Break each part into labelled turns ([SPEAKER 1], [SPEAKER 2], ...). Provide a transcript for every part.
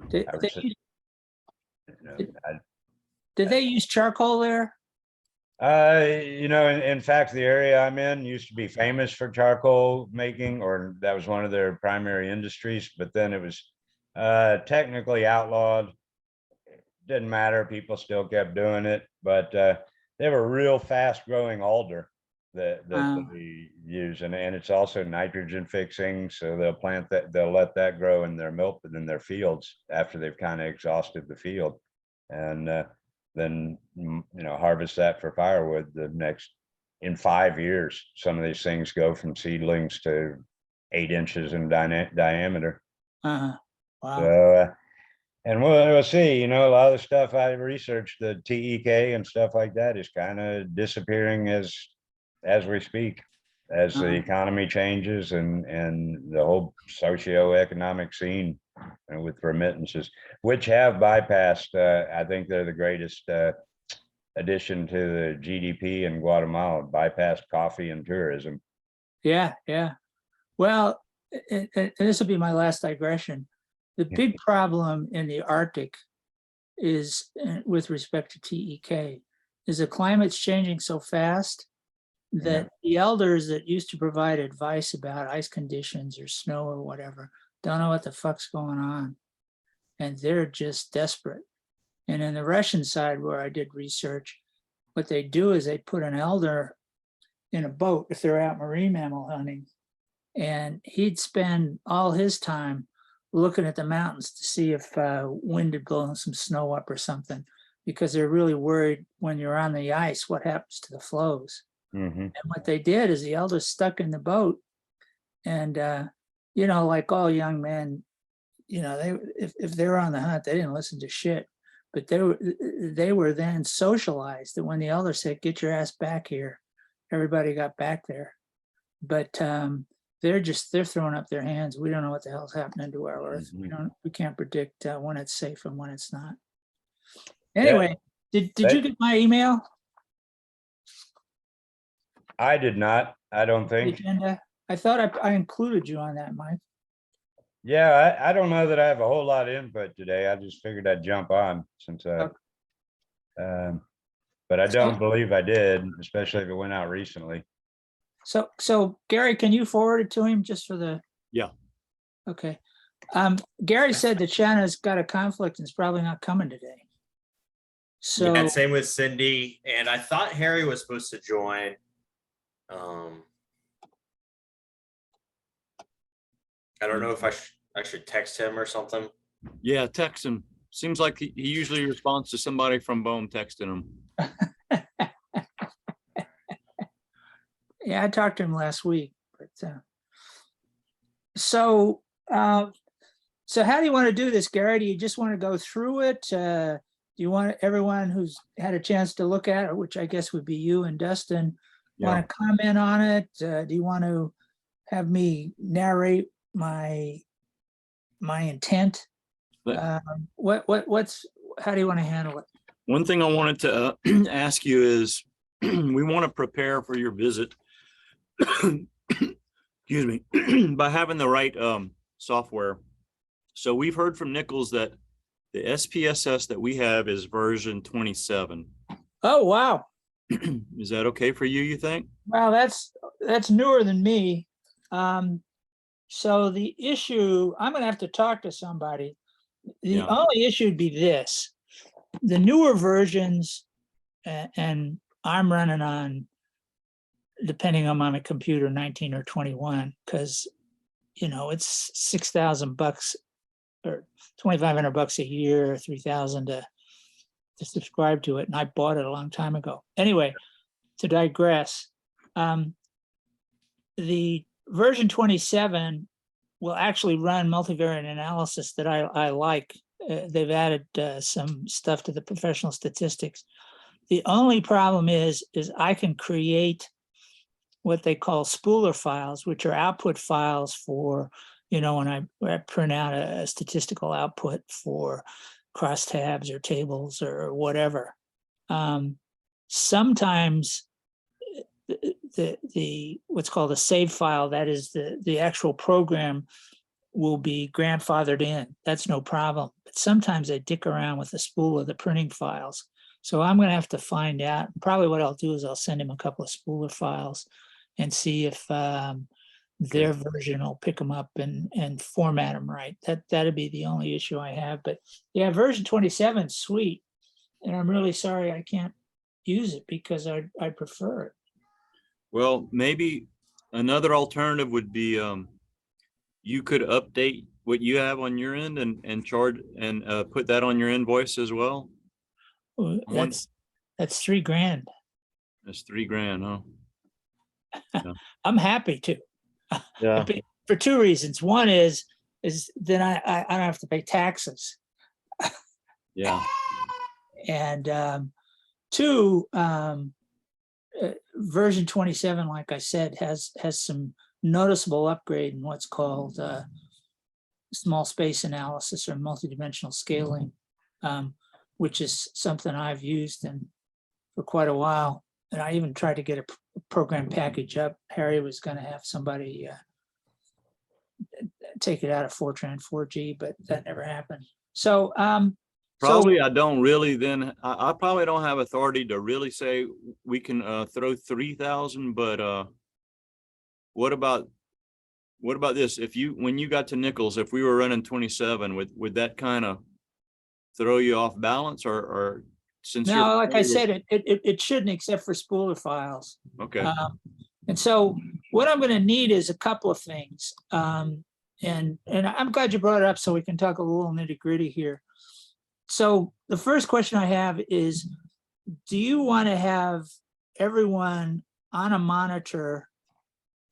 [SPEAKER 1] Did
[SPEAKER 2] I would
[SPEAKER 1] they,
[SPEAKER 2] say,
[SPEAKER 1] use-
[SPEAKER 2] you know,
[SPEAKER 1] did they use charcoal there?
[SPEAKER 2] in fact, the area I'm in used to be famous for charcoal making, or that was one of their primary industries, but then it was technically outlawed. Didn't matter, people still kept doing it, but they have a real fast growing alder that they use, and it's also nitrogen fixing, so they'll let that grow in their milk in their fields after they've kind of exhausted the field, and then harvest that for firewood in 5 years. Some of these things go from seedlings to 8 inches in diameter.
[SPEAKER 1] Wow.
[SPEAKER 2] So and we'll see, a lot of the stuff I researched, the TEK and stuff like that, is kind of disappearing as we speak, as the economy changes and the whole socioeconomic scene, with remittances, which have bypassed, I think they're the greatest addition to the GDP in Guatemala, bypassed coffee and tourism.
[SPEAKER 1] Yeah. Well, and this will be my last digression. The big problem in the Arctic is, with respect to TEK, is the climate's changing so fast that the elders that used to provide advice about ice conditions or snow or whatever don't know what the fuck's going on. And they're just desperate. And in the Russian side where I did research, what they do is they put an elder in a boat if they're out marine mammal hunting. And he'd spend all his time looking at the mountains to see if wind had blown some snow up or something, because they're really worried when you're on the ice, what happens to the flows. And what they did is the elders stuck in the boat, and like all young men, if they were on the hunt, they didn't listen to shit, but they were then socialized that when the elder said, "Get your ass back here," everybody got back there. But they're throwing up their hands. We don't know what the hell's happening to our earth. We can't predict when it's safe and when it's not. Anyway, did you get my email?
[SPEAKER 2] I did not. I don't think.
[SPEAKER 1] Agenda. I thought I included you on that, Mike.
[SPEAKER 2] Yeah, I don't know that I have a whole lot of input today. I just figured I'd jump on since but I don't believe I did, especially if it went out recently.
[SPEAKER 1] So Gary, can you forward it to him just for the?
[SPEAKER 3] Yeah.
[SPEAKER 1] Okay. Gary said that Shanna's got a conflict and is probably not coming today. So
[SPEAKER 4] yeah, same with Cindy, and I thought Harry was supposed to join. I don't know if I should text him or something.
[SPEAKER 3] Yeah, text him. Seems like he usually responds to somebody from BOEM texting him.
[SPEAKER 1] Yeah, I talked to him last week. But so how do you want to do this, Gary? Do you just want to go through it? Do you want everyone who's had a chance to look at it, which I guess would be you and Dustin, want to comment on it? Do you want to have me narrate my intent? How do you want to handle it?
[SPEAKER 3] One thing I wanted to ask you is, we want to prepare for your visit. Excuse me, by having the right software. So we've heard from Nichols that the SPSS that we have is version 27.
[SPEAKER 1] Oh, wow.
[SPEAKER 3] Is that okay for you think?
[SPEAKER 1] Well, that's newer than me. So the issue, I'm going to have to talk to somebody. The only issue would be this: the newer versions, and I'm running on, depending on my computer, 19 or 21, because it's $6,000 or $2,500 a year, $3,000 to subscribe to it, and I bought it a long time ago. Anyway, to digress, the version 27 will actually run multivariate analysis that I like. They've added some stuff to the professional statistics. The only problem is I can create what they call spooler files, which are output files for, when I print out a statistical output for crosstabs or tables or whatever. Sometimes the what's called a save file, that is the actual program, will be grandfathered in. That's no problem. But sometimes they dick around with the spool of the printing files. So I'm gonna have to find out. Probably what I'll do is I'll send him a couple of spooler files and see if their version will pick them up and format them right. That'd be the only issue I have. But yeah, version 27 is sweet, and I'm really sorry I can't use it because I prefer it.
[SPEAKER 3] Well, maybe another alternative would be you could update what you have on your end and charge and put that on your invoice as well.
[SPEAKER 1] Well, that's $3,000.
[SPEAKER 3] That's $3,000, huh?
[SPEAKER 1] I'm happy to.
[SPEAKER 3] Yeah.
[SPEAKER 1] For two reasons. One is then I don't have to pay taxes.
[SPEAKER 3] Yeah.
[SPEAKER 1] And two, version 27, like I said, has some noticeable upgrade in what's called small space analysis or multidimensional scaling, which is something I've used for quite a while. And I even tried to get a program package up. Harry was going to have somebody take it out of Fortran 4G, but that never happened. So
[SPEAKER 3] probably I don't really then I probably don't have authority to really say we can throw 3,000, but what about this? If when you got to Nichols, if we were running 27, would that kind of throw you off balance or since
[SPEAKER 1] no, like I said, it shouldn't, except for spooler files.
[SPEAKER 3] Okay.
[SPEAKER 1] And so what I'm going to need is a couple of things. And I'm glad you brought it up so we can talk a little nitty gritty here. So the first question I have is, do you want to have everyone on a monitor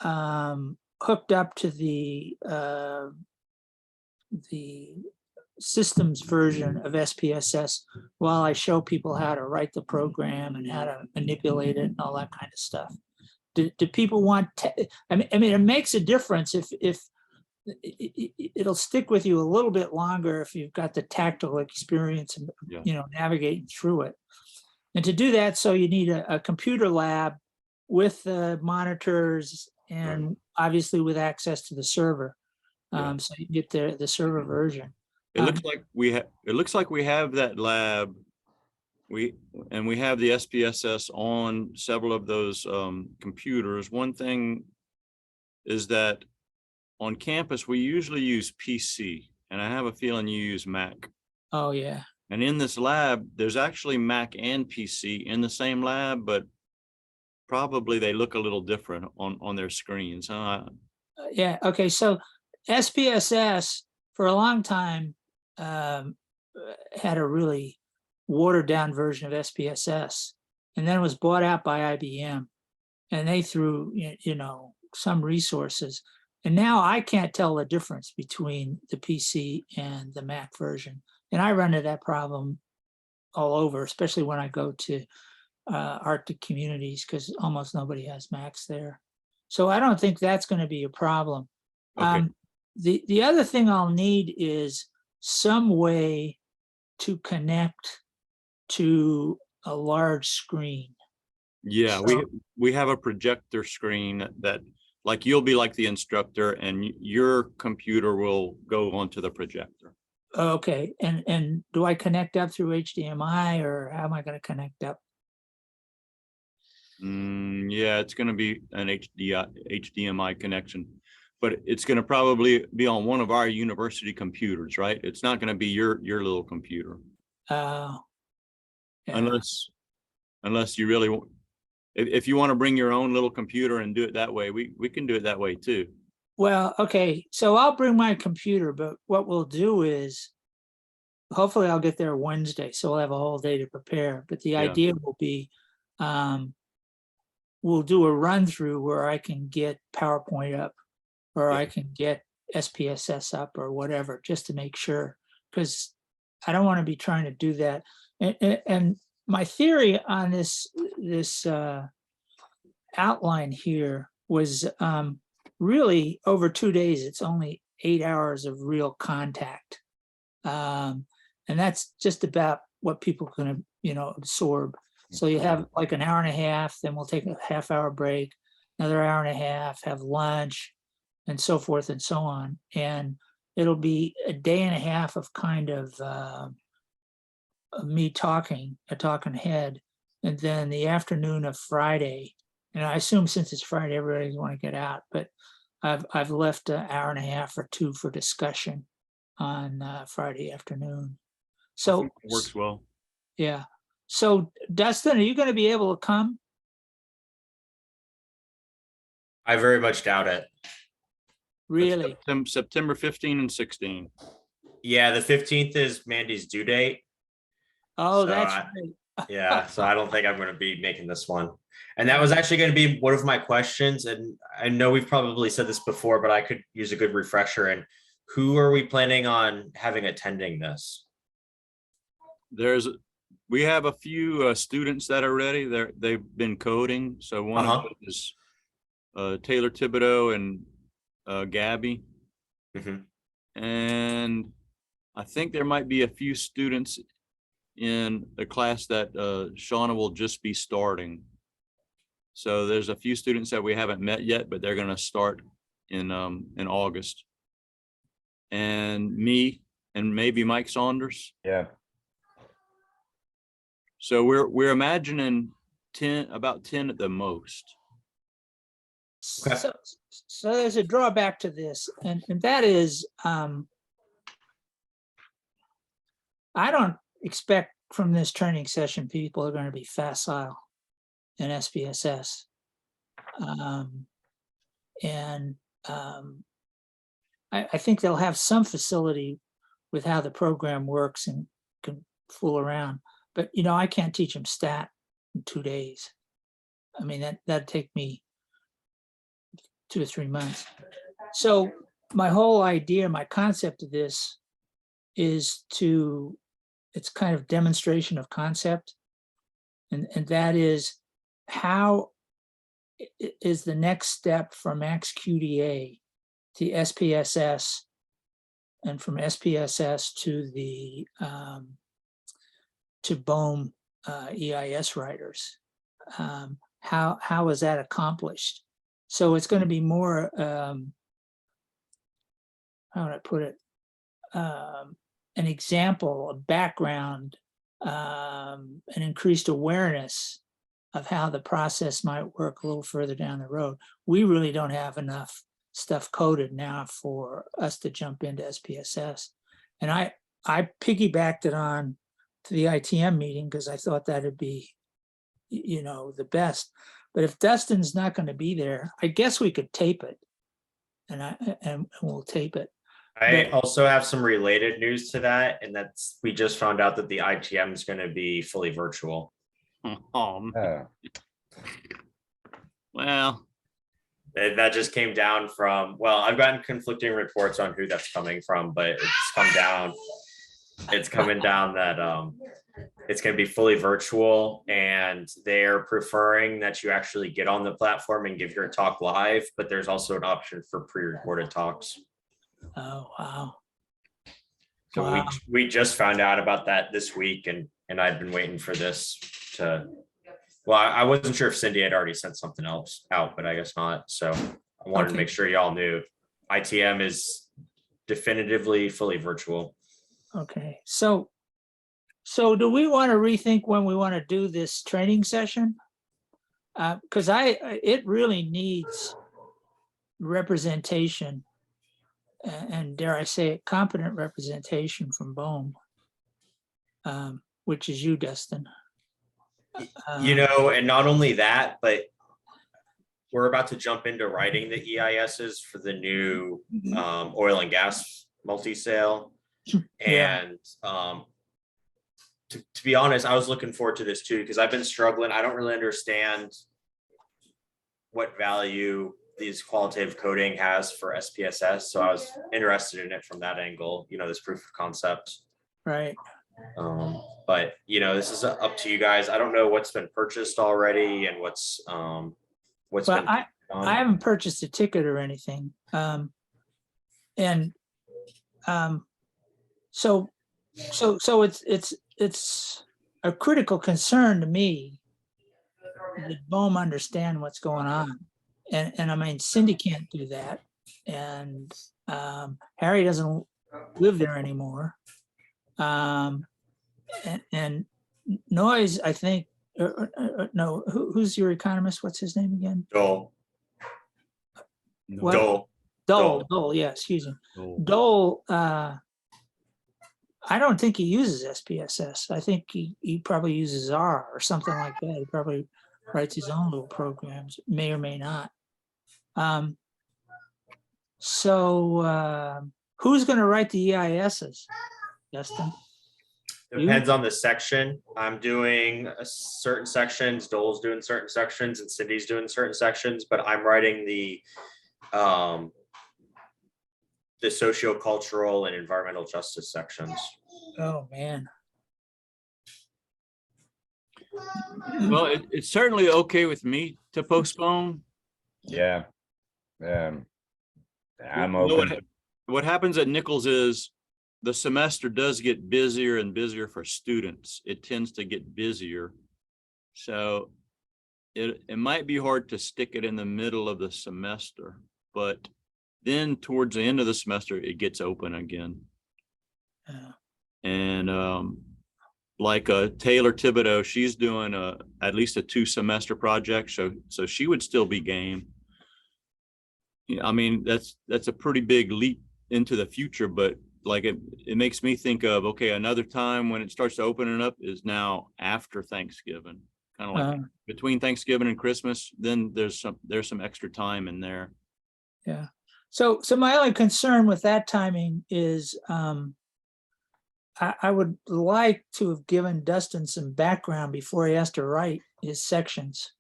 [SPEAKER 1] hooked up to the systems version of SPSS while I show people how to write the program and how to manipulate it and all that kind of stuff? Do people want I mean it makes a difference if it'll stick with you a little bit longer if you've got the tactile experience and navigating through it. And to do that, so you need a computer lab with the monitors and obviously with access to the server, so you get the server version.
[SPEAKER 3] It looks like we have that lab. We have the SPSS on several of those computers. One thing is that on campus, we usually use PC, and I have a feeling you use Mac.
[SPEAKER 1] Oh, yeah.
[SPEAKER 3] And in this lab, there's actually Mac and PC in the same lab, but probably they look a little different on their screens.
[SPEAKER 1] Yeah, okay, so SPSS for a long time had a really watered down version of SPSS, and then it was bought out by IBM, and they threw some resources, and now I can't tell the difference between the PC and the Mac version, and I run into that problem all over, especially when I go to Arctic communities, because almost nobody has Macs there. So I don't think that's going to be a problem.
[SPEAKER 3] Okay.
[SPEAKER 1] The other thing I'll need is some way to connect to a large screen.
[SPEAKER 3] Yeah, we have a projector screen that like you'll be like the instructor and your computer will go onto the projector.
[SPEAKER 1] Okay, and do I connect up through HDMI or how am I going to connect up?
[SPEAKER 3] Yeah, it's going to be an HDMI connection, but it's going to probably be on one of our university computers, right? It's not going to be your little computer.
[SPEAKER 1] Yeah.
[SPEAKER 3] Unless you really want, if you want to bring your own little computer and do it that way, we can do it that way too.
[SPEAKER 1] Well, okay, so I'll bring my computer, but what we'll do is hopefully I'll get there Wednesday, so we'll have a whole day to prepare. But the idea will be we'll do a run through where I can get PowerPoint up or I can get SPSS up or whatever, just to make sure, because I don't want to be trying to do that. And my theory on this outline here was really over 2 days, it's only 8 hours of real contact. And that's just about what people can, absorb. So you have like an hour and a half, then we'll take a half-hour break, another hour and a half, have lunch, and so forth and so on. And it'll be a day and a half of kind of me talking, a talking head, and then the afternoon of Friday. And I assume since it's Friday, everybody's want to get out, but I've left an hour and a half or two for discussion on Friday afternoon. So
[SPEAKER 3] It works well.
[SPEAKER 1] yeah. So Dustin, are you going to be able to come?
[SPEAKER 4] I very much doubt it.
[SPEAKER 1] Really?
[SPEAKER 3] September 15 and 16.
[SPEAKER 4] Yeah, the 15th is Mandy's due date.
[SPEAKER 1] Oh,
[SPEAKER 4] So
[SPEAKER 1] that's
[SPEAKER 4] I-
[SPEAKER 1] right.
[SPEAKER 4] Yeah, so I don't think I'm going to be making this one. And that was actually going to be one of my questions. And I know we've probably said this before, but I could use a good refresher. And who are we planning on having attending this?
[SPEAKER 3] We have a few students that are ready. They've been coding. So one of them is Taylor Thibodeau and Gabby.
[SPEAKER 4] Mhm.
[SPEAKER 3] And I think there might be a few students in the class that Shauna will just be starting. So there's a few students that we haven't met yet, but they're going to start in August. And me and maybe Mike Saunders.
[SPEAKER 2] Yeah.
[SPEAKER 3] So we're imagining about 10 at the most.
[SPEAKER 4] Okay.
[SPEAKER 1] So there's a drawback to this, and that is I don't expect from this training session people are going to be facile in SPSS. I think they'll have some facility with how the program works and can fool around. But, you know, I can't teach them stat in 2 days. I mean, that'd take me 2 or 3 months. So my whole idea, my concept of this is it's kind of demonstration of concept. And that is, how is the next step from Max QDA to SPSS, and from SPSS to the to BOEM EIS writers? How is that accomplished? So it's going to be more, how would I put it? An example, a background, an increased awareness of how the process might work a little further down the road. We really don't have enough stuff coded now for us to jump into SPSS. And I piggybacked it on to the ITM meeting because I thought that'd be, you know, the best. But if Dustin's not going to be there, I guess we could tape it, and we'll tape it.
[SPEAKER 4] I also have some related news to that, and that's, we just found out that the ITM is going to be fully virtual.
[SPEAKER 3] Oh, well,
[SPEAKER 4] That just came down from, well, I've gotten conflicting reports on who that's coming from, but it's coming down that it's going to be fully virtual, and they're preferring that you actually get on the platform and give your talk live, but there's also an option for pre-recorded talks.
[SPEAKER 1] Oh, wow.
[SPEAKER 4] So
[SPEAKER 1] Wow.
[SPEAKER 4] we just found out about that this week, and I'd been waiting for this to, well, I wasn't sure if Cindy had already sent something else out, but I guess not. So I wanted to make sure y'all knew ITM is definitively fully virtual.
[SPEAKER 1] Okay, so do we want to rethink when we want to do this training session? Because it really needs representation, and dare I say it, competent representation from BOEM, which is you, Dustin.
[SPEAKER 4] You know, and not only that, but we're about to jump into writing the EISs for the new oil and gas multi-sale.
[SPEAKER 1] Yeah.
[SPEAKER 4] And to be honest, I was looking forward to this too, because I've been struggling. I don't really understand what value these qualitative coding has for SPSS. So I was interested in it from that angle, you know, this proof of concept.
[SPEAKER 1] Right.
[SPEAKER 4] But you know, this is up to you guys. I don't know what's been purchased already and what's
[SPEAKER 1] Well,
[SPEAKER 4] been
[SPEAKER 1] I haven't purchased a ticket or anything. So it's a critical concern to me that BOEM understand what's going on. And I mean, Cindy can't do that. And Harry doesn't live there anymore. And Noyes, I think, no, who's your economist? What's his name again?
[SPEAKER 4] Dole.
[SPEAKER 1] What?
[SPEAKER 4] Dole.
[SPEAKER 1] Dole, yeah, excuse me.
[SPEAKER 3] Cool.
[SPEAKER 1] Dole, I don't think he uses SPSS. I think he probably uses R or something like that. He probably writes his own little programs, may or may not. So who's going to write the EISs, Justin?
[SPEAKER 4] Depends on the section. I'm doing certain sections, Dole's doing certain sections, and Cindy's doing certain sections, but I'm writing the sociocultural and environmental justice sections.
[SPEAKER 1] Oh, man.
[SPEAKER 3] Well, it's certainly okay with me to postpone.
[SPEAKER 2] Yeah. I'm
[SPEAKER 3] You know
[SPEAKER 2] open.
[SPEAKER 3] what happens at Nichols is the semester does get busier and busier for students. It tends to get busier. So it might be hard to stick it in the middle of the semester, but then towards the end of the semester, it gets open again.
[SPEAKER 1] Yeah.
[SPEAKER 3] And like Taylor Thibodeau, she's doing at least a 2-semester project. So she would still be game. Yeah, I mean, that's a pretty big leap into the future, but like it makes me think of, okay, another time when it starts to open up is now after Thanksgiving, kind of like between Thanksgiving and Christmas. Then there's some extra time in there.
[SPEAKER 1] Yeah. So my only concern with that timing is I would like to have given Dustin some background before he has to write his sections.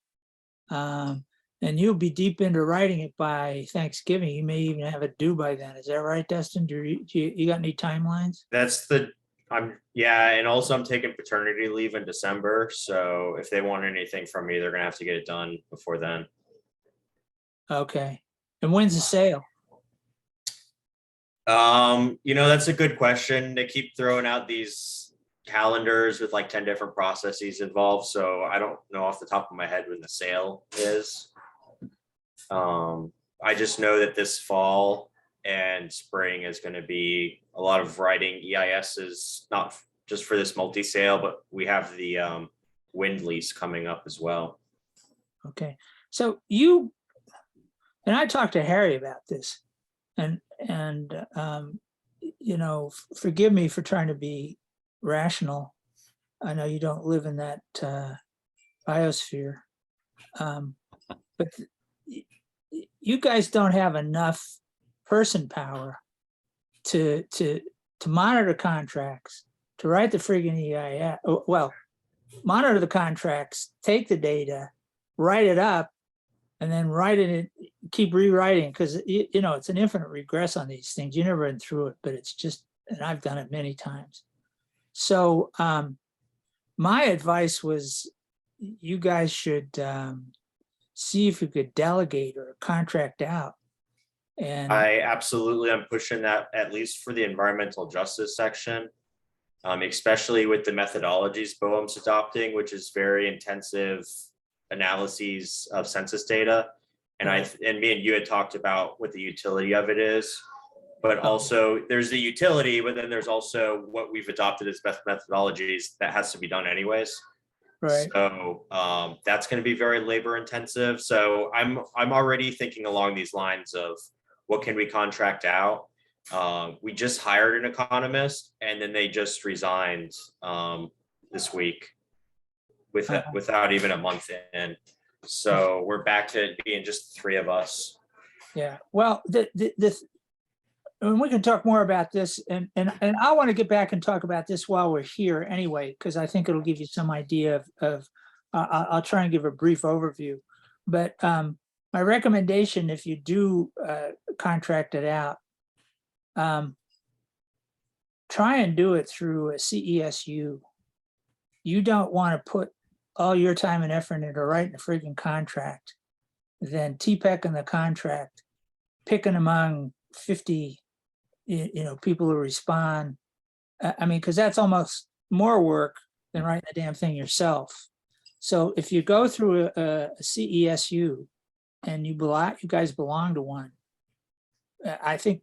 [SPEAKER 1] And you'll be deep into writing it by Thanksgiving. You may even have it due by then. Is that right, Dustin? Do you got any timelines?
[SPEAKER 4] Yeah, and also I'm taking paternity leave in December. So if they want anything from me, they're gonna have to get it done before then.
[SPEAKER 1] Okay. And when's the sale?
[SPEAKER 4] That's a good question. They keep throwing out these calendars with like 10 different processes involved. So I don't know off the top of my head when the sale is. I just know that this fall and spring is going to be a lot of writing EISs, not just for this multi-sale, but we have the wind lease coming up as well.
[SPEAKER 1] Okay. So and I talked to Harry about this, and forgive me for trying to be rational. I know you don't live in that biosphere, but you guys don't have enough person power to monitor contracts, to write the friggin' EIS. Well, monitor the contracts, take the data, write it up, and then write it, keep rewriting, because it's an infinite regress on these things. You never been through it, but it's just, and I've done it many times. So my advice was you guys should see if you could delegate or contract out. And
[SPEAKER 4] I absolutely am pushing that, at least for the environmental justice section, especially with the methodologies BOEM's adopting, which is very intensive analyses of census data. And me and you had talked about what the utility of it is, but also there's the utility, but then there's also what we've adopted as methodologies that has to be done anyways.
[SPEAKER 1] Right.
[SPEAKER 4] So that's going to be very labor intensive. So I'm already thinking along these lines of what can we contract out. We just hired an economist, and then they just resigned this week without even a month in. So we're back to it being just 3 of us.
[SPEAKER 1] Yeah. Well, and we can talk more about this, and I want to get back and talk about this while we're here anyway, because I think it'll give you some idea of I'll try and give a brief overview. But my recommendation, if you do contract it out, try and do it through a CESU. You don't want to put all your time and effort into writing a freaking contract, then TPEC in the contract, picking among 50 people who respond. I mean, because that's almost more work than writing the damn thing yourself. So if you go through a CESU and you guys belong to one, I think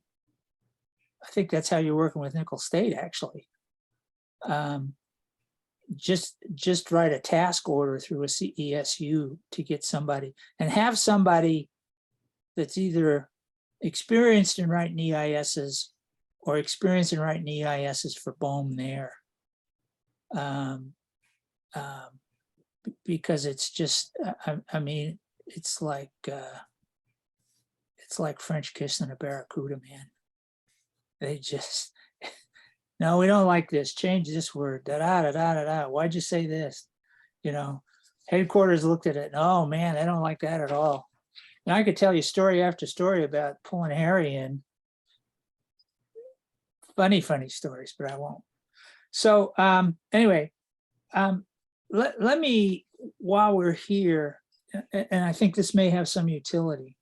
[SPEAKER 1] I think that's how you're working with Nickel State, actually. Just write a task order through a CESU to get somebody, and have somebody that's either experienced in writing EISs or experienced in writing EISs for BOEM there. Because it's just, I mean, it's like French kissing a barracuda, man. They just, no, we don't like this. Change this word. Da da da da da da. Why'd you say this? You know, headquarters looked at it. And, oh man, they don't like that at all. And I could tell you story after story about pulling Harry in. Funny stories, but I won't. So anyway, let me, while we're here, and I think this may have some utility.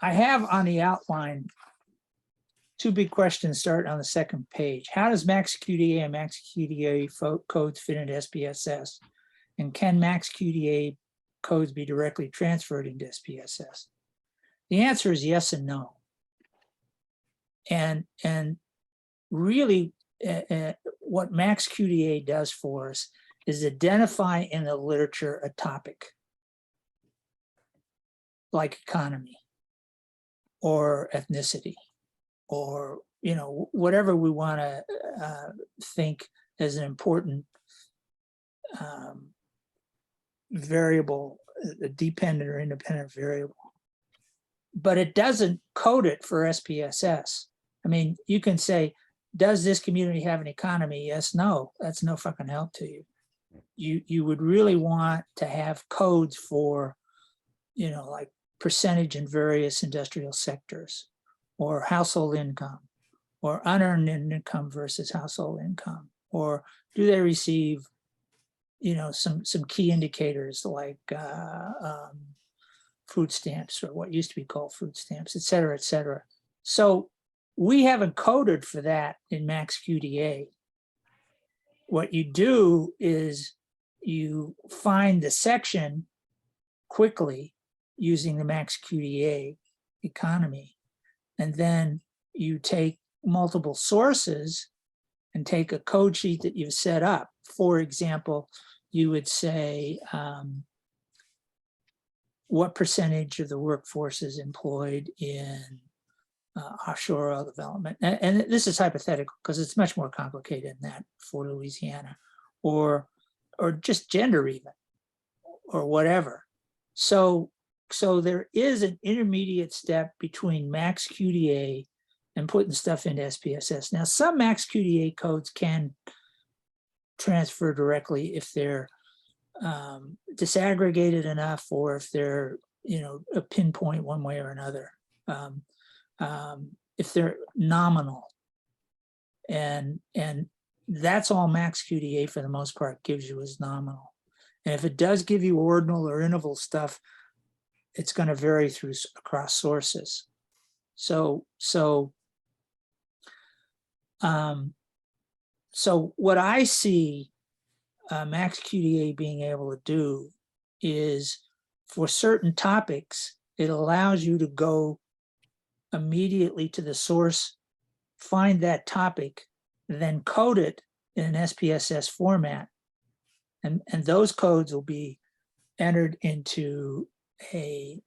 [SPEAKER 1] I have on the outline two big questions starting on the second page. How does MaxQDA and MaxQDA codes fit into SPSS? And can MaxQDA codes be directly transferred into SPSS? The answer is yes and no. And really, what MaxQDA does for us is identify in the literature a topic like economy or ethnicity, or, you know, whatever we want to think as an important variable, a dependent or independent variable. But it doesn't code it for SPSS. I mean, you can say, does this community have an economy? Yes, no, that's no fucking help to you. You would really want to have codes for, you know, like percentage in various industrial sectors, or household income, or unearned income versus household income, or do they receive, you know, some key indicators like food stamps, or what used to be called food stamps, et cetera, et cetera. So we haven't coded for that in MaxQDA. What you do is you find the section quickly using the MaxQDA economy, and then you take multiple sources and take a code sheet that you've set up. For example, you would say, what percentage of the workforce is employed in offshore oil development? And this is hypothetical because it's much more complicated than that for Louisiana, or just gender even, or whatever. So there is an intermediate step between MaxQDA and putting stuff into SPSS. Now, some MaxQDA codes can transfer directly if they're disaggregated enough, or if they're, you know, a pinpoint one way or another. If they're nominal, and that's all MaxQDA for the most part gives you is nominal. And if it does give you ordinal or interval stuff, it's going to vary through across sources. So what I see MaxQDA being able to do is, for certain topics, it allows you to go immediately to the source, find that topic, then code it in an SPSS format. And those codes will be entered into a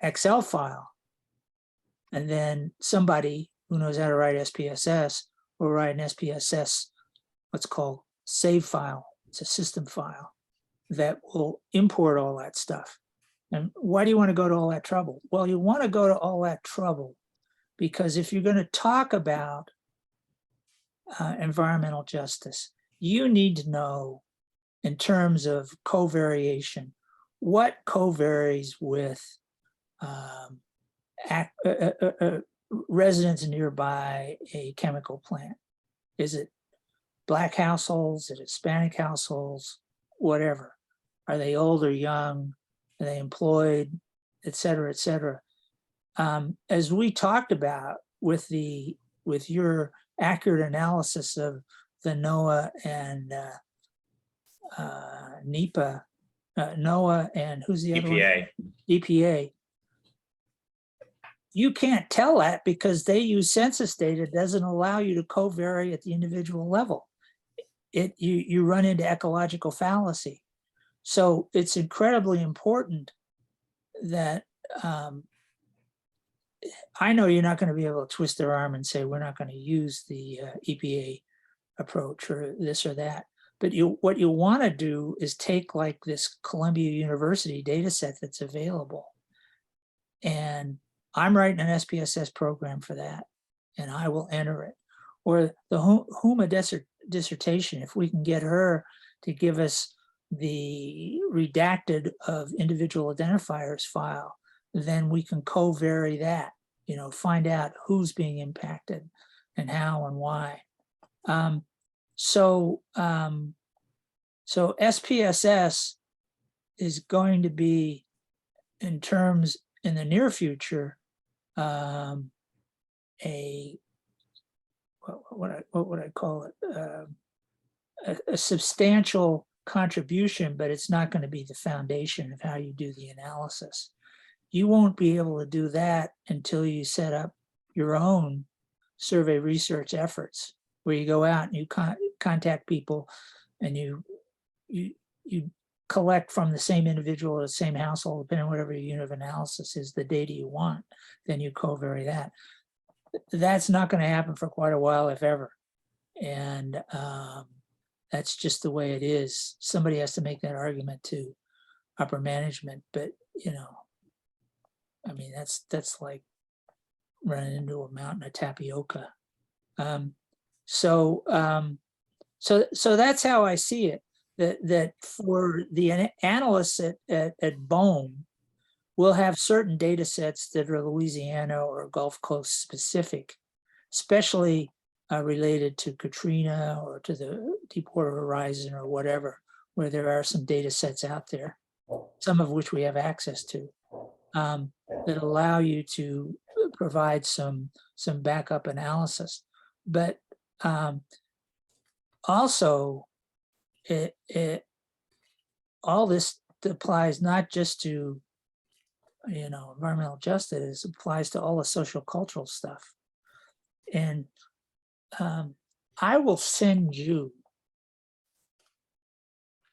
[SPEAKER 1] Excel file. And then somebody who knows how to write SPSS will write an SPSS, what's called save file. It's a system file that will import all that stuff. And why do you want to go to all that trouble? Well, you want to go to all that trouble because if you're going to talk about environmental justice, you need to know, in terms of covariation, what covaries with residents nearby a chemical plant. Is it Black households? Is it Hispanic households? Whatever. Are they old or young? Are they employed? Et cetera, et cetera. As we talked about with your accurate analysis of the NOAA and NEPA, NOAA and who's the other one?
[SPEAKER 4] EPA.
[SPEAKER 1] EPA. you can't tell that because they use census data, doesn't allow you to covary at the individual level. You run into ecological fallacy. So it's incredibly important that I know you're not going to be able to twist their arm and say, we're not going to use the EPA approach or this or that. But what you want to do is take like this Columbia University data set that's available. And I'm writing an SPSS program for that, and I will enter it. Or the Huma dissertation, if we can get her to give us the redacted of individual identifiers file, then we can co-vary that, you know, find out who's being impacted and how and why. So SPSS is going to be, in terms in the near future, what would I call it? A substantial contribution, but it's not going to be the foundation of how you do the analysis. You won't be able to do that until you set up your own survey research efforts, where you go out and you contact people and you collect from the same individual or the same household, depending on whatever your unit of analysis is, the data you want, then you co-vary that. That's not going to happen for quite a while, if ever. And that's just the way it is. Somebody has to make that argument to upper management, but you know, I mean, that's like running into a mountain of tapioca. So that's how I see it. That for the analysts at BOEM, we'll have certain data sets that are Louisiana or Gulf Coast specific, especially related to Katrina or to the Deepwater Horizon or whatever, where there are some data sets out there, some of which we have access to, that allow you to provide some backup analysis. But also, all this applies not just to, you know, environmental justice, it applies to all the social cultural stuff. And I will send you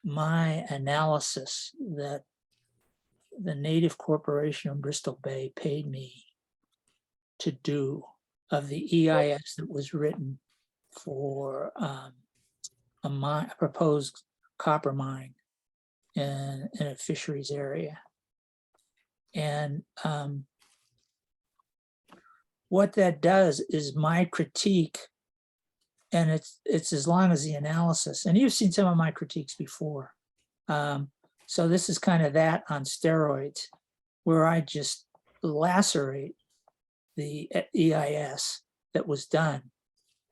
[SPEAKER 1] my analysis that the Native Corporation of Bristol Bay paid me to do of the EIS that was written for a proposed copper mine in a fisheries area. And what that does is my critique, and it's as long as the analysis, and you've seen some of my critiques before. So this is kind of that on steroids, where I just lacerate the EIS that was done.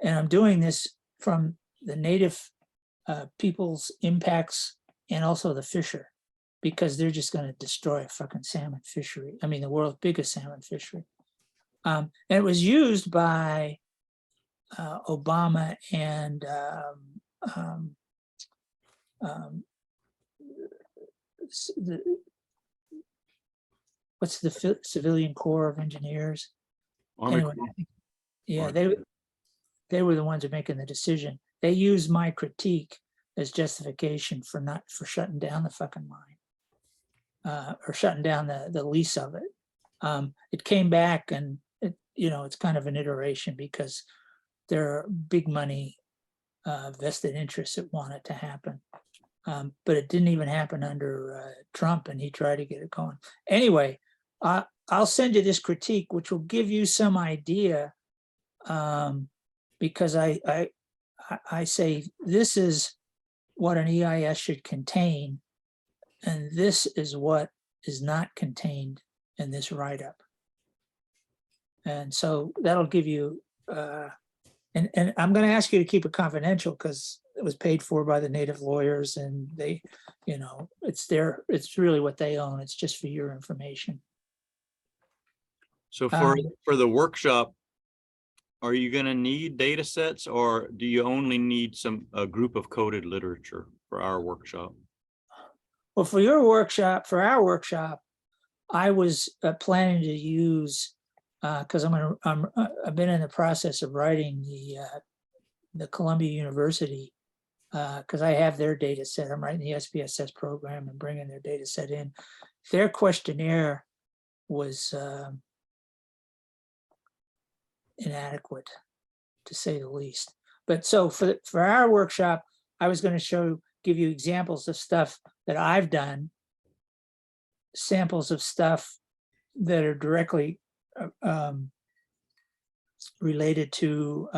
[SPEAKER 1] And I'm doing this from the native people's impacts and also the fisher, because they're just going to destroy a fucking salmon fishery. I mean, the world's biggest salmon fishery. And it was used by Obama and what's the Civilian Corps of Engineers? Anyway, yeah, they were the ones who are making the decision. They used my critique as justification for shutting down the fucking mine, or shutting down the lease of it. It came back, and it's kind of an iteration, because there are big money vested interests that want it to happen. But it didn't even happen under Trump, and he tried to get it going. Anyway, I'll send you this critique, which will give you some idea, because I say this is what an EIS should contain, and this is what is not contained in this write-up. And so that'll give you, and I'm going to ask you to keep it confidential, because it was paid for by the native lawyers, and they, it's really what they own. It's just for your information.
[SPEAKER 3] So for the workshop, are you going to need data sets, or do you only need a group of coded literature for our workshop?
[SPEAKER 1] Well, for our workshop, I was planning to use because I've been in the process of writing the Columbia University, because I have their data set. I'm writing the SPSS program and bringing their data set in. Their questionnaire was inadequate, to say the least. But so for our workshop, I was going to give you examples of stuff that I've done, samples of stuff that are directly related to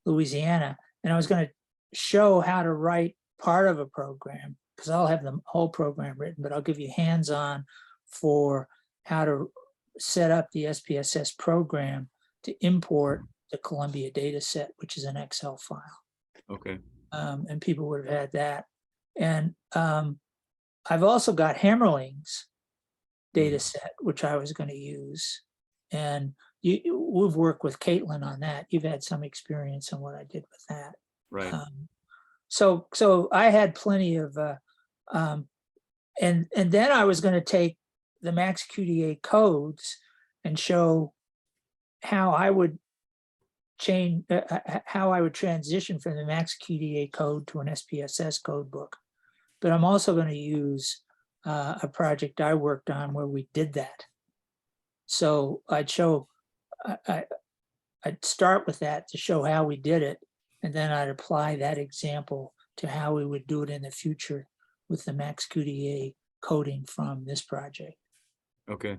[SPEAKER 1] Louisiana. And I was going to show how to write part of a program, because I'll have the whole program written, but I'll give you hands-on for how to set up the SPSS program to import the Columbia data set, which is an Excel file.
[SPEAKER 3] Okay.
[SPEAKER 1] And people would have had that. And I've also got Hammerling's data set, which I was going to use. And we've worked with Caitlin on that. You've had some experience on what I did with that.
[SPEAKER 3] Right.
[SPEAKER 1] So I had plenty of, and then I was going to take the Max QDA codes and show how I would change, how I would transition from the Max QDA code to an SPSS code book. But I'm also going to use a project I worked on where we did that. So I'd start with that to show how we did it, and then I'd apply that example to how we would do it in the future with the Max QDA coding from this project.
[SPEAKER 3] Okay.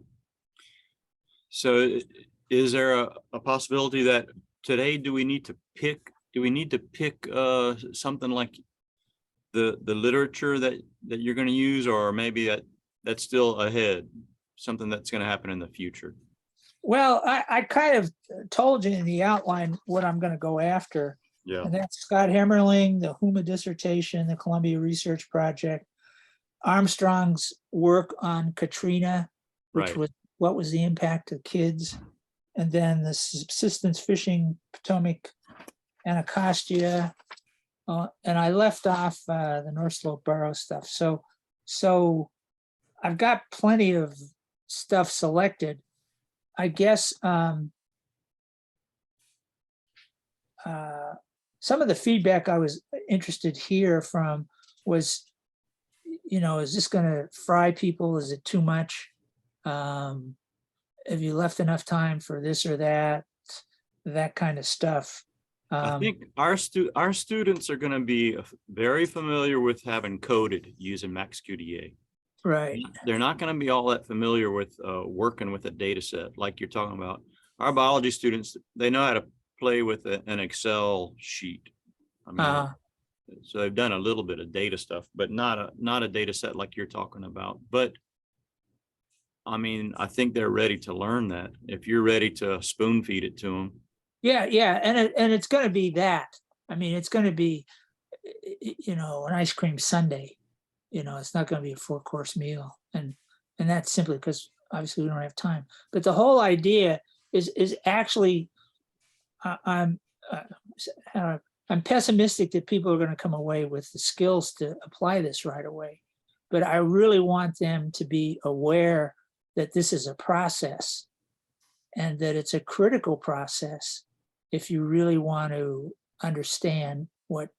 [SPEAKER 3] So is there a possibility that today, do we need to pick something like the literature that you're going to use, or maybe that's still ahead, something that's going to happen in the future?
[SPEAKER 1] Well, I kind of told you in the outline what I'm going to go after.
[SPEAKER 3] Yeah.
[SPEAKER 1] And that's Scott Hemmerling, the Huma dissertation, the Columbia Research Project, Armstrong's work on Katrina, which
[SPEAKER 3] Right.
[SPEAKER 1] was what was the impact of kids, and then the subsistence fishing, Potomac, Anacostia, and I left off the North Slope Borough stuff. So I've got plenty of stuff selected. I guess some of the feedback I was interested here from was, is this going to fry people? Is it too much? Have you left enough time for this or that kind of stuff?
[SPEAKER 3] I think our students are going to be very familiar with having coded using Max QDA.
[SPEAKER 1] Right.
[SPEAKER 3] They're not going to be all that familiar with working with a data set like you're talking about. Our biology students, they know how to play with an Excel sheet. I mean, so they've done a little bit of data stuff, but not a data set like you're talking about. But I mean, I think they're ready to learn that if you're ready to spoon feed it to them.
[SPEAKER 1] Yeah. And it's going to be that. I mean, it's going to be, an ice cream sundae. It's not going to be a 4-course meal. And that's simply because obviously we don't have time. But the whole idea is actually, I'm pessimistic that people are going to come away with the skills to apply this right away. But I really want them to be aware that this is a process and that it's a critical process if you really want to understand what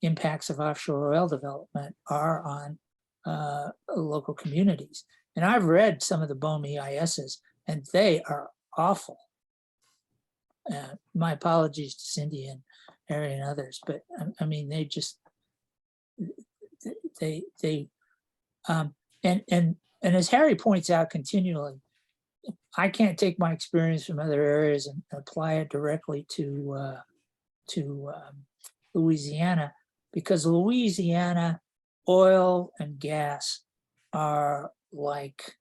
[SPEAKER 1] impacts of offshore oil development are on local communities. And I've read some of the BOEM EISs, and they are awful. My apologies to Cindy and Harry and others, but I mean, they just, and as Harry points out continually, I can't take my experience from other areas and apply it directly to Louisiana, because Louisiana oil and gas are like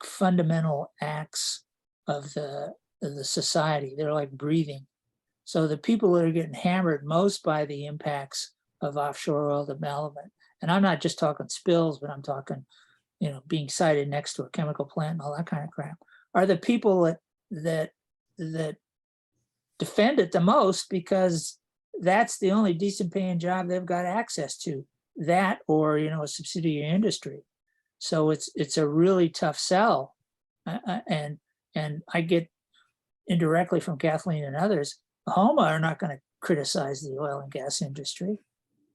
[SPEAKER 1] fundamental acts of the society. They're like breathing. So the people that are getting hammered most by the impacts of offshore oil development, and I'm not just talking spills, but I'm talking, being sited next to a chemical plant and all that kind of crap, are the people that defend it the most, because that's the only decent paying job they've got access to, that or, a subsidiary industry. So it's a really tough sell And I get indirectly from Kathleen and others, HOMA are not going to criticize the oil and gas industry.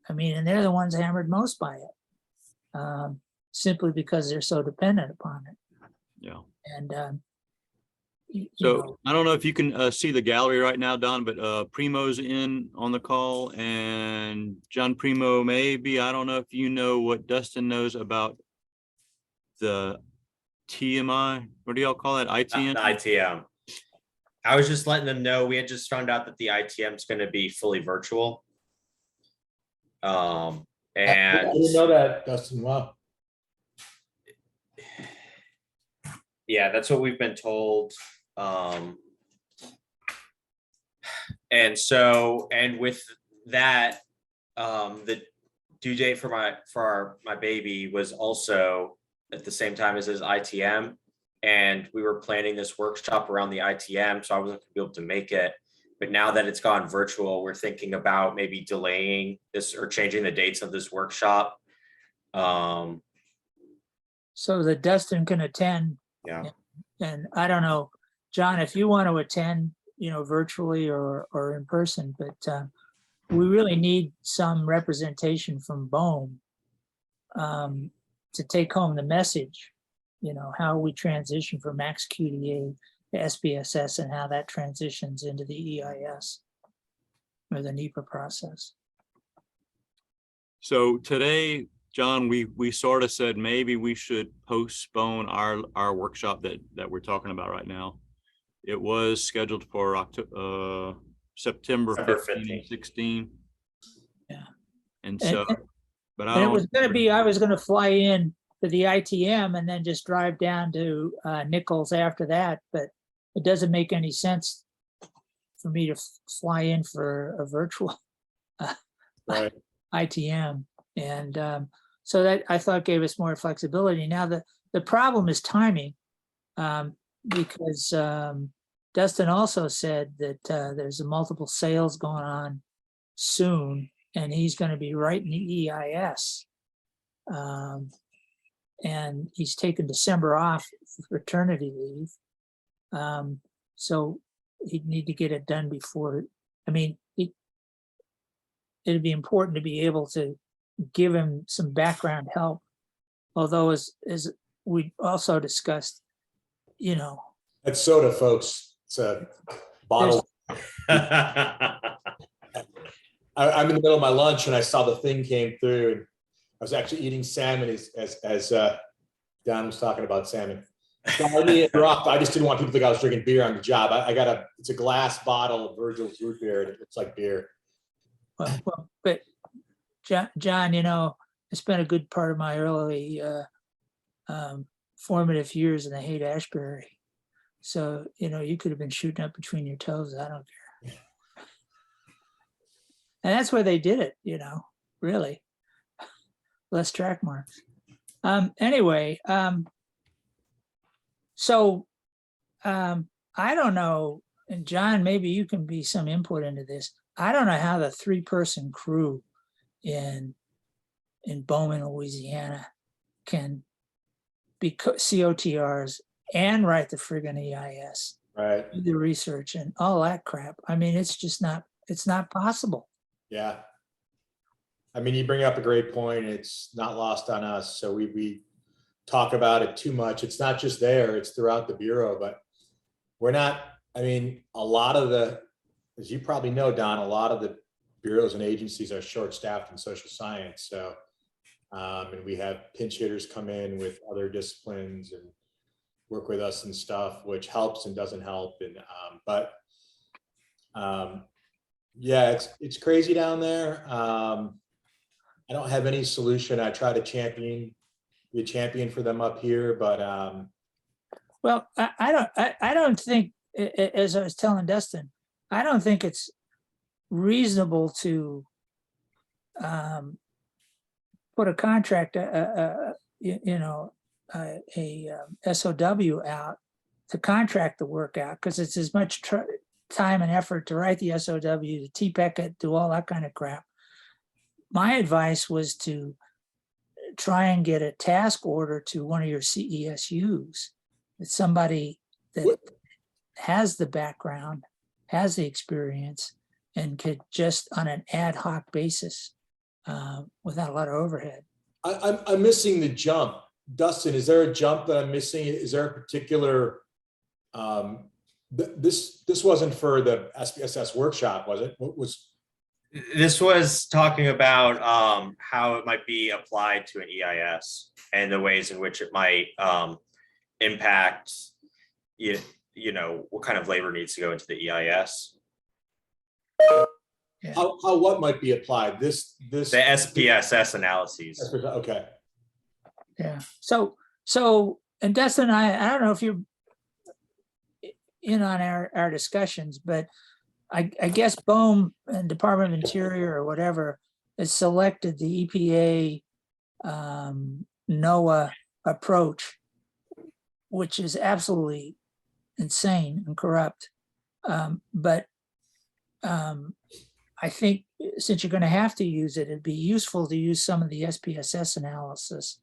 [SPEAKER 1] I mean, and they're the ones hammered most by it, simply because they're so dependent upon it.
[SPEAKER 3] Yeah.
[SPEAKER 1] And
[SPEAKER 3] So I don't know if you can see the gallery right now, Don, but Primo's in on the call, and John Primo, maybe, I don't know if you know what Dustin knows about the TMI. What do y'all call it? ITM?
[SPEAKER 4] The ITM. I was just letting them know, we had just found out that the ITM is going to be fully virtual.
[SPEAKER 5] I
[SPEAKER 4] And
[SPEAKER 5] didn't know that, Dustin. Wow.
[SPEAKER 4] yeah, that's what we've been told. And so, and with that, the due date for my baby was also at the same time as his ITM. And we were planning this workshop around the ITM, so I wasn't gonna be able to make it. But now that it's gone virtual, we're thinking about maybe delaying this or changing the dates of this workshop.
[SPEAKER 1] so that Dustin can attend.
[SPEAKER 4] Yeah.
[SPEAKER 1] And I don't know, John, if you want to attend, virtually or in person, but we really need some representation from BOEM to take home the message, how we transition from max QDA to SPSS and how that transitions into the EIS or the NEPA process.
[SPEAKER 3] So today, John, we sort of said maybe we should postpone our workshop that we're talking about right now. It was scheduled for September 15 and 16.
[SPEAKER 1] Yeah.
[SPEAKER 3] And so, but
[SPEAKER 1] And it was going to be, I was going to fly in to the ITM and then just drive down to Nichols after that, but it doesn't make any sense for me to fly in for a virtual
[SPEAKER 5] Right.
[SPEAKER 1] ITM. And so that I thought gave us more flexibility. Now the problem is timing, because Dustin also said that there's multiple sales going on soon, and he's going to be right in the EIS. And he's taken December off for paternity leave. So he'd need to get it done before, it'd be important to be able to give him some background help. Although as we also discussed,
[SPEAKER 5] That's soda, folks. It's a bottle. I'm in the middle of my lunch and I saw the thing came through, and I was actually eating salmon as Don was talking about salmon. So I just didn't want people to think I was drinking beer on the job. It's a glass bottle of Virgil's root beer, and it looks like beer.
[SPEAKER 1] well, but John, I spent a good part of my early formative years in the Haight-Ashbury. So, you could have been shooting up between your toes. I don't care. And that's where they did it, really. Less track marks. Anyway, so I don't know, and John, maybe you can be some input into this. I don't know how the 3-person crew in Bowman, Louisiana can be COTRs and write the friggin' EIS,
[SPEAKER 5] Right.
[SPEAKER 1] do the research and all that crap. It's just not, it's not possible.
[SPEAKER 5] Yeah. You bring up a great point. It's not lost on us. So we talk about it too much. It's not just there, it's throughout the Bureau, but we're not, a lot of as you probably know, Don, a lot of the bureaus and agencies are short-staffed in social science. So, and we have pinch hitters come in with other disciplines and work with us and stuff, which helps and doesn't help. And, yeah, it's crazy down there. I don't have any solution. I try to be a champion for them up here, but
[SPEAKER 1] well, I don't think, as I was telling Dustin, I don't think it's reasonable to put a contract, SOW out to contract the work out, because it's as much time and effort to write the SOW, to TPEC it, do all that kind of crap. My advice was to try and get a task order to one of your CESUs It's somebody that
[SPEAKER 5] What-
[SPEAKER 1] has the background, has the experience, and could just on an ad hoc basis, without a lot of overhead.
[SPEAKER 5] I'm missing the jump. Dustin, is there a jump that I'm missing? Is there a particular, this wasn't for the SPSS workshop, was it? What was,
[SPEAKER 4] This was talking about how it might be applied to an EIS and the ways in which it might impact, you know, what kind of labor needs to go into the EIS.
[SPEAKER 5] how what might be applied? This.
[SPEAKER 4] The SPSS analyses.
[SPEAKER 5] Okay.
[SPEAKER 1] Yeah. So, and Dustin, I don't know if you're in on our discussions, but I guess BOEM and Department of Interior or whatever has selected the EPA NOAA approach, which is absolutely insane and corrupt. But I think since you're going to have to use it, it'd be useful to use some of the SPSS analysis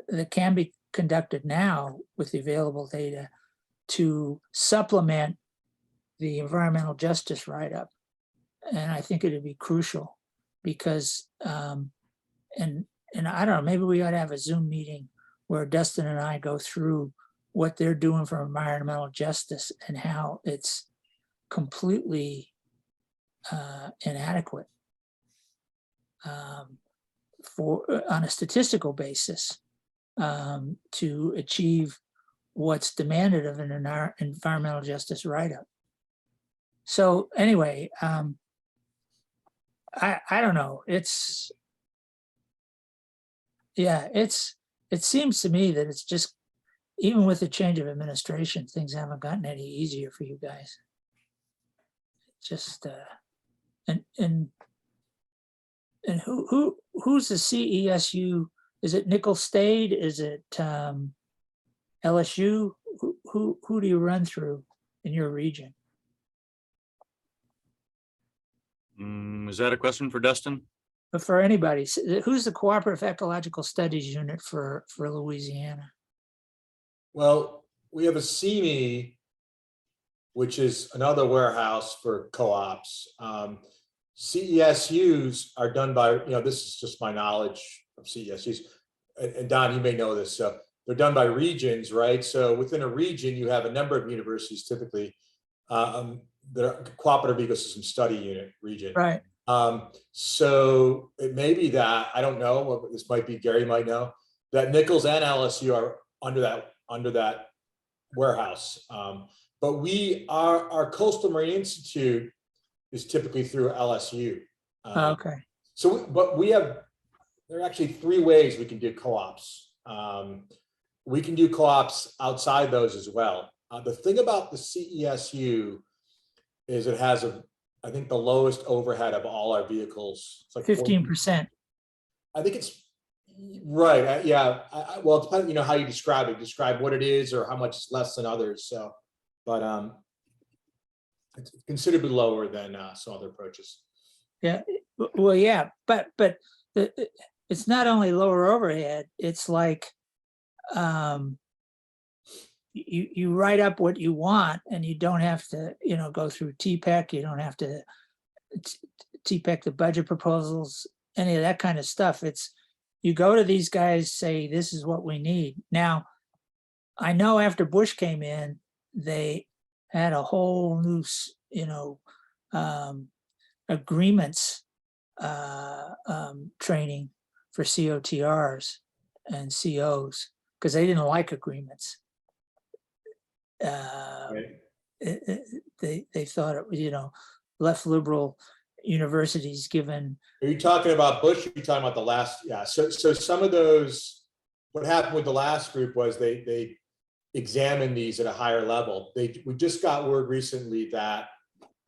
[SPEAKER 1] that can be conducted now with the available data to supplement the environmental justice write-up. And I think it'd be crucial because, and I don't know, maybe we ought to have a Zoom meeting where Dustin and I go through what they're doing for environmental justice and how it's completely inadequate on a statistical basis to achieve what's demanded of an environmental justice write-up. So anyway, I don't know. It seems to me that it's just, even with the change of administration, things haven't gotten any easier for you guys. Just and who's the CESU? Is it Nickel State? Is it LSU? Who do you run through in your region?
[SPEAKER 3] Is that a question for Dustin?
[SPEAKER 1] But for anybody, who's the Cooperative Ecological Studies Unit for Louisiana?
[SPEAKER 5] Well, we have a CME, which is another warehouse for co-ops. CESUs are done by, this is just my knowledge of CESUs. And Don, you may know this. So they're done by regions, right? So within a region, you have a number of universities typically that are cooperative ecosystem study unit region.
[SPEAKER 1] Right.
[SPEAKER 5] So it may be that, I don't know, this might be, Gary might know, that Nichols and LSU are under that warehouse. But our Coastal Marine Institute is typically through LSU.
[SPEAKER 1] Okay.
[SPEAKER 5] So, but there are actually 3 ways we can do co-ops. We can do co-ops outside those as well. The thing about the CESU is it has I think the lowest overhead of all our vehicles. It's like
[SPEAKER 1] 15%.
[SPEAKER 5] I think it's right. Yeah. Well, it depends, how you describe it. Describe what it is or how much it's less than others. So, but it's considerably lower than some other approaches.
[SPEAKER 1] Yeah. Well, yeah, but it's not only lower overhead. It's like you write up what you want, and you don't have to, go through TPEC. You don't have to TPEC the budget proposals, any of that kind of stuff. It's you go to these guys, say, this is what we need. Now, I know after Bush came in, they had a whole new, agreements training for COTRs and COs because they didn't like agreements.
[SPEAKER 5] Right.
[SPEAKER 1] They thought it was, left liberal universities given.
[SPEAKER 5] Are you talking about Bush? Or are you talking about the last? Yeah. So some of those, what happened with the last group was they examined these at a higher level. We just got word recently that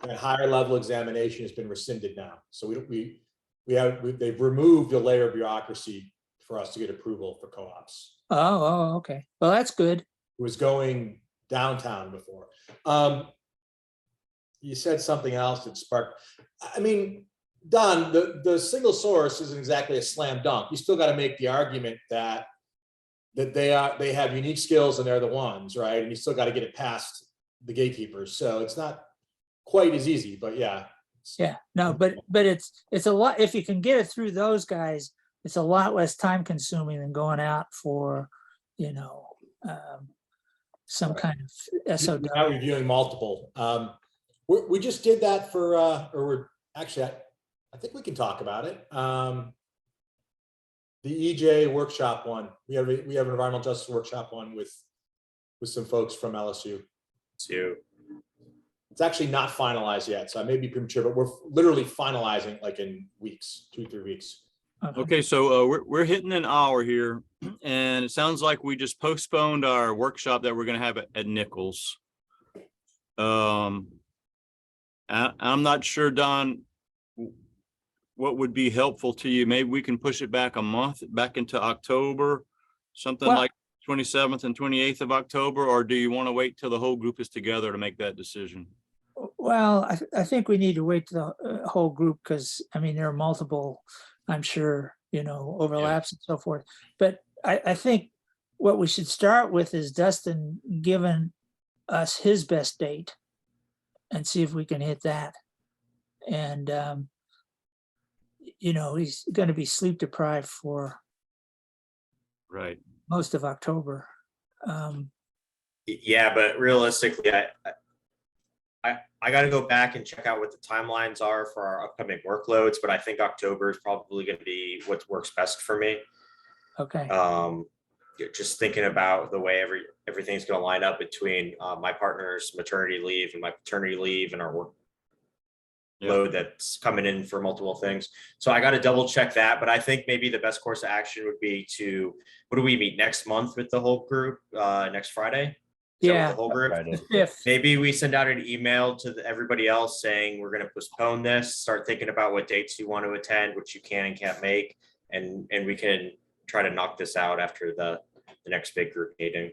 [SPEAKER 5] a higher level examination has been rescinded now. So they've removed a layer of bureaucracy for us to get approval for co-ops.
[SPEAKER 1] Oh, okay. Well, that's good.
[SPEAKER 5] It was going downtown before. You said something else that sparked. I mean, Don, the single source isn't exactly a slam dunk. You still got to make the argument that that they have unique skills and they're the ones, right? And you still got to get it past the gatekeepers. So it's not quite as easy, but yeah.
[SPEAKER 1] Yeah, no, but it's a lot, if you can get it through those guys, it's a lot less time consuming than going out for, you know, some
[SPEAKER 5] Right.
[SPEAKER 1] kind of SOW.
[SPEAKER 5] Now reviewing multiple. We just did that for, or we're actually, I think we can talk about it. The EJ workshop one, we have an environmental justice workshop one with some folks from LSU.
[SPEAKER 4] So,
[SPEAKER 5] It's actually not finalized yet, so I may be premature, but we're literally finalizing like in weeks, 2-3 weeks.
[SPEAKER 3] Okay, so we're hitting an hour here, and it sounds like we just postponed our workshop that we're going to have at Nichols. I'm not sure, Don, what would be helpful to you. Maybe we can push it back a month, back into October, something
[SPEAKER 1] Well-
[SPEAKER 3] like 27th and 28th of October, or do you want to wait till the whole group is together to make that decision?
[SPEAKER 1] Well, I think we need to wait to the whole group, because I mean, there are multiple, I'm sure, you know, overlaps and so forth. But I think what we should start with is Dustin giving us his best date and see if we can hit that. And, you know, he's going to be sleep deprived for
[SPEAKER 3] Right.
[SPEAKER 1] most of October.
[SPEAKER 4] yeah, but realistically, I got to go back and check out what the timelines are for our upcoming workloads, but I think October is probably going to be what works best for me.
[SPEAKER 1] Okay.
[SPEAKER 4] Just thinking about the way everything's going to line up between my partner's maternity leave and my paternity leave and our work load that's coming in for multiple things. So I got to double check that, but I think maybe the best course of action would be to, what do we meet next month with the whole group? Next Friday? Is that
[SPEAKER 1] Yeah.
[SPEAKER 4] with the whole group?
[SPEAKER 2] Friday.
[SPEAKER 1] The 5th.
[SPEAKER 4] Maybe we send out an email to everybody else saying we're going to postpone this, start thinking about what dates you want to attend, which you can and can't make. And we can try to knock this out after the next big group meeting.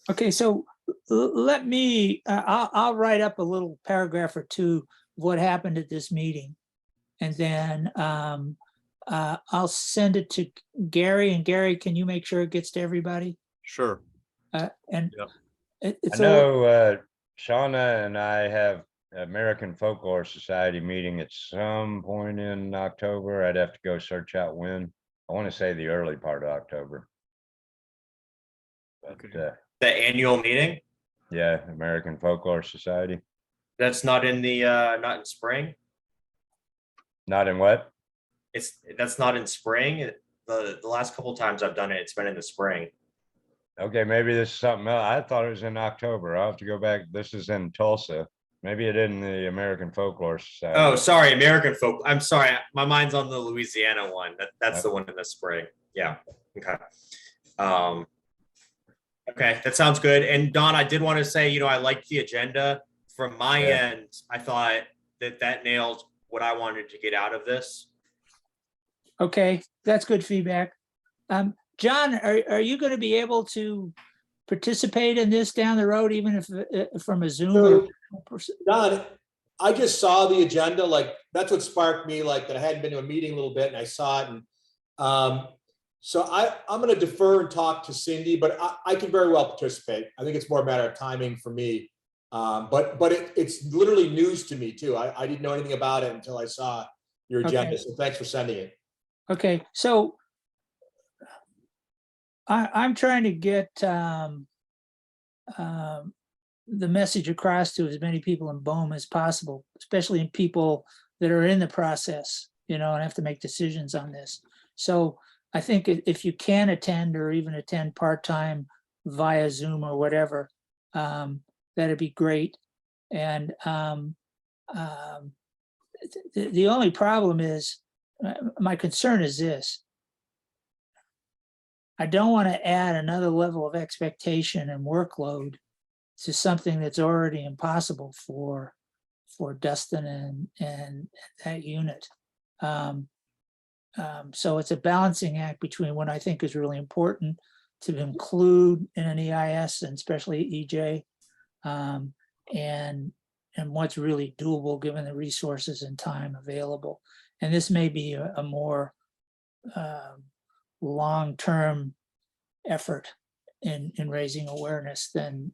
[SPEAKER 1] Okay, so let me, I'll write up a little paragraph or two of what happened at this meeting. And then I'll send it to Gary, and Gary, can you make sure it gets to everybody?
[SPEAKER 3] Sure.
[SPEAKER 1] And
[SPEAKER 3] Yep.
[SPEAKER 1] it's
[SPEAKER 2] I know Shauna and I have American Folklore Society meeting at some point in October. I'd have to go search out when. I want to say the early part of October. But
[SPEAKER 3] Okay.
[SPEAKER 4] The annual meeting,
[SPEAKER 2] yeah, American Folklore Society.
[SPEAKER 4] that's not in the not in spring.
[SPEAKER 2] Not in what?
[SPEAKER 4] That's not in spring. The last couple times I've done it, it's been in the spring.
[SPEAKER 2] Okay, maybe this is something else. I thought it was in October. I'll have to go back. This is in Tulsa. Maybe it isn't the American Folklore Society.
[SPEAKER 4] Oh, sorry, American folk. I'm sorry, my mind's on the Louisiana one. That's the one in the spring. Yeah. Okay. Okay, that sounds good. And Don, I did want to say, you know, I liked the agenda. From my end, I thought that nailed what I wanted to get out of this.
[SPEAKER 1] okay, that's good feedback. John, are you going to be able to participate in this down the road, even if from a Zoom?
[SPEAKER 5] Don, I just saw the agenda, like, that's what sparked me, like, that I hadn't been to a meeting a little bit, and I saw it, and so I'm going to defer and talk to Cindy, but I can very well participate. I think it's more a matter of timing for me, but it's literally news to me too. I didn't know anything about it until I saw your agenda, so thanks for sending it.
[SPEAKER 1] Okay, so I'm trying to get the message across to as many people in BOEM as possible, especially in people that are in the process, you know, and have to make decisions on this. So I think if you can attend, or even attend part-time via Zoom or whatever, that'd be great. And the only problem is, my concern is this: I don't want to add another level of expectation and workload to something that's already impossible for Dustin and that unit. So it's a balancing act between what I think is really important to include in an EIS, and especially EJ, and what's really doable given the resources and time available. And this may be a more long-term effort in raising awareness, then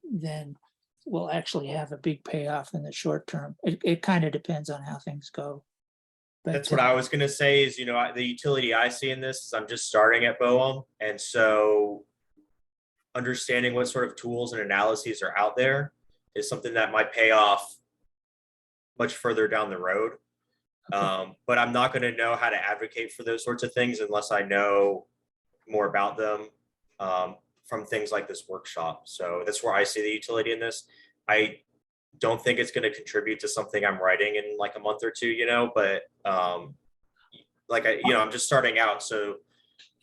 [SPEAKER 1] we'll actually have a big payoff in the short term. It kind of depends on how things go. But,
[SPEAKER 4] That's what I was gonna say is, the utility I see in this is I'm just starting at BOEM. And so understanding what sort of tools and analyses are out there is something that might pay off much further down the road. But I'm not gonna know how to advocate for those sorts of things unless I know more about them from things like this workshop. So that's where I see the utility in this. I don't think it's going to contribute to something I'm writing in like a month or two, but I'm just starting out. So,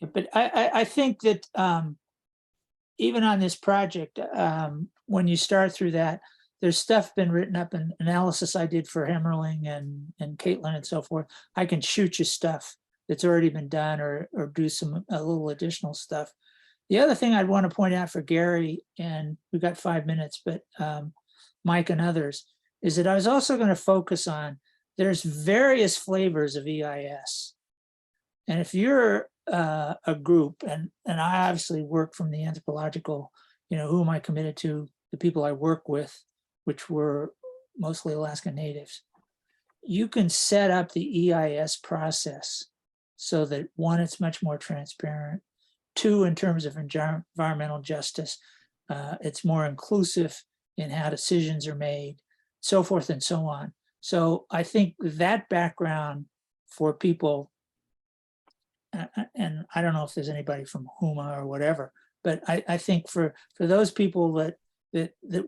[SPEAKER 1] but I think that even on this project, when you start through that, there's stuff been written up in analysis I did for Hemmerling and Caitlin and so forth. I can shoot you stuff that's already been done or do a little additional stuff. The other thing I'd want to point out for Gary, and we've got 5 minutes, but Mike and others, is that I was also going to focus on, there's various flavors of EIS. And if you're a group, and I obviously work from the anthropological, who am I committed to? The people I work with, which were mostly Alaska Natives. You can set up the EIS process so that, one, it's much more transparent. Two, in terms of environmental justice, it's more inclusive in how decisions are made, so forth and so on. So I think that background for people, and I don't know if there's anybody from HUMA or whatever, but I think for those people that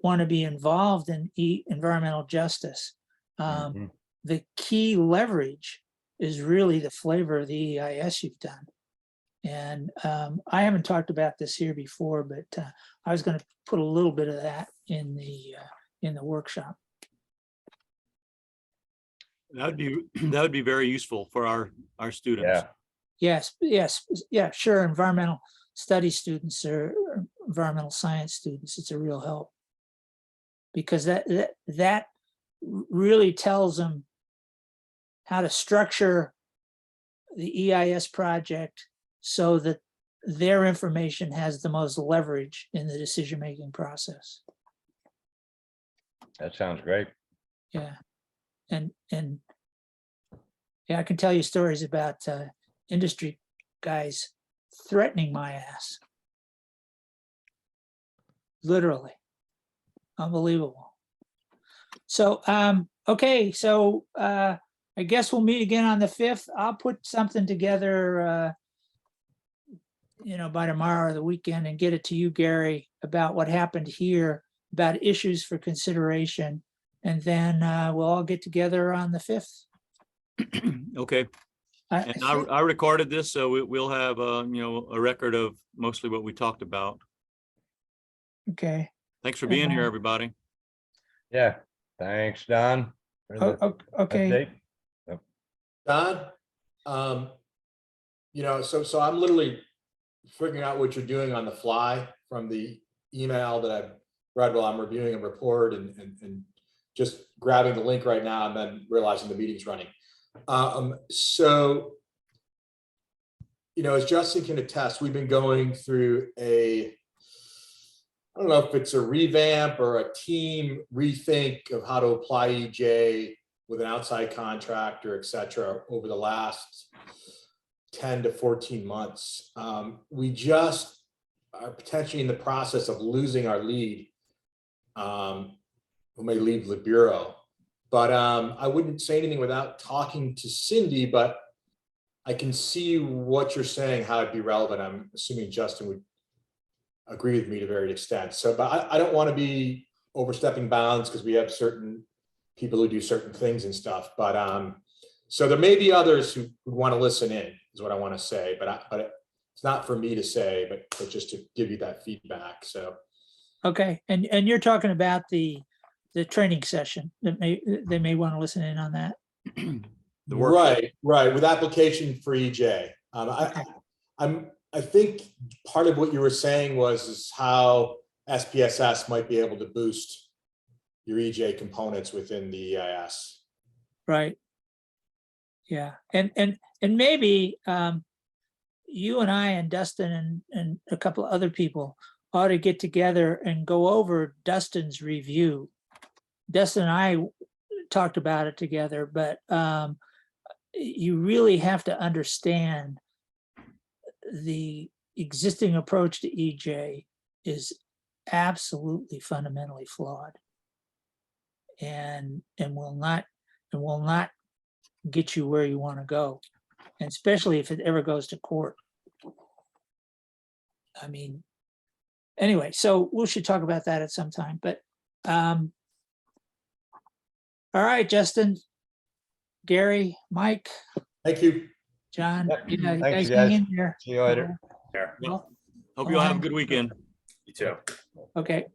[SPEAKER 1] want to be involved in environmental justice, the key leverage is really the flavor of the EIS you've done. And I haven't talked about this here before, but I was going to put a little bit of that in the workshop.
[SPEAKER 3] That would be very useful for our students.
[SPEAKER 2] Yeah.
[SPEAKER 1] Yeah, sure. Environmental studies students or environmental science students, it's a real help, because that really tells them how to structure the EIS project so that their information has the most leverage in the decision-making process.
[SPEAKER 2] That sounds great.
[SPEAKER 1] Yeah. And yeah, I can tell you stories about industry guys threatening my ass. Literally. Unbelievable. So, okay. So I guess we'll meet again on the 5th. I'll put something together by tomorrow or the weekend and get it to you, Gary, about what happened here, about issues for consideration. And then we'll all get together on the 5th.
[SPEAKER 3] Okay. And I recorded this, so we'll have a record of mostly what we talked about.
[SPEAKER 1] Okay.
[SPEAKER 3] Thanks for being here, everybody.
[SPEAKER 2] Yeah. Thanks, Don. for the
[SPEAKER 1] Okay.
[SPEAKER 2] update.
[SPEAKER 5] Don, so I'm literally figuring out what you're doing on the fly from the email that I've read while I'm reviewing a report and just grabbing the link right now and then realizing the meeting's running. As Justin can attest, we've been going through I don't know if it's a revamp or a team rethink of how to apply EJ with an outside contractor, et cetera, over the last 10 to 14 months. We just are potentially in the process of losing our lead, who may leave the Bureau. But I wouldn't say anything without talking to Cindy, but I can see what you're saying, how it'd be relevant. I'm assuming Justin would agree with me to a very extent. So, but I don't want to be overstepping bounds because we have certain people who do certain things and stuff. But so there may be others who want to listen in, is what I want to say. But it's not for me to say, but just to give you that feedback. So.
[SPEAKER 1] Okay, and you're talking about the training session that they may want to listen in on that.
[SPEAKER 5] Right. With application for EJ. I think part of what you were saying is how SPSS might be able to boost your EJ components within the EIS.
[SPEAKER 1] Right. Yeah, and maybe you and I and Dustin and a couple of other people ought to get together and go over Dustin's review. Dustin and I talked about it together, but you really have to understand the existing approach to EJ is absolutely fundamentally flawed and will not get you where you want to go, and especially if it ever goes to court. I mean, anyway, so we should talk about that at some time, but all right, Justin, Gary, Mike,
[SPEAKER 5] Thank you.
[SPEAKER 1] John,
[SPEAKER 2] Yep.
[SPEAKER 1] you
[SPEAKER 2] Thanks,
[SPEAKER 1] guys
[SPEAKER 2] you
[SPEAKER 1] hang
[SPEAKER 2] guys.
[SPEAKER 1] in there.
[SPEAKER 2] See you later.
[SPEAKER 4] There.
[SPEAKER 1] Well,
[SPEAKER 3] Hope you all have a good weekend.
[SPEAKER 4] You too.
[SPEAKER 1] okay.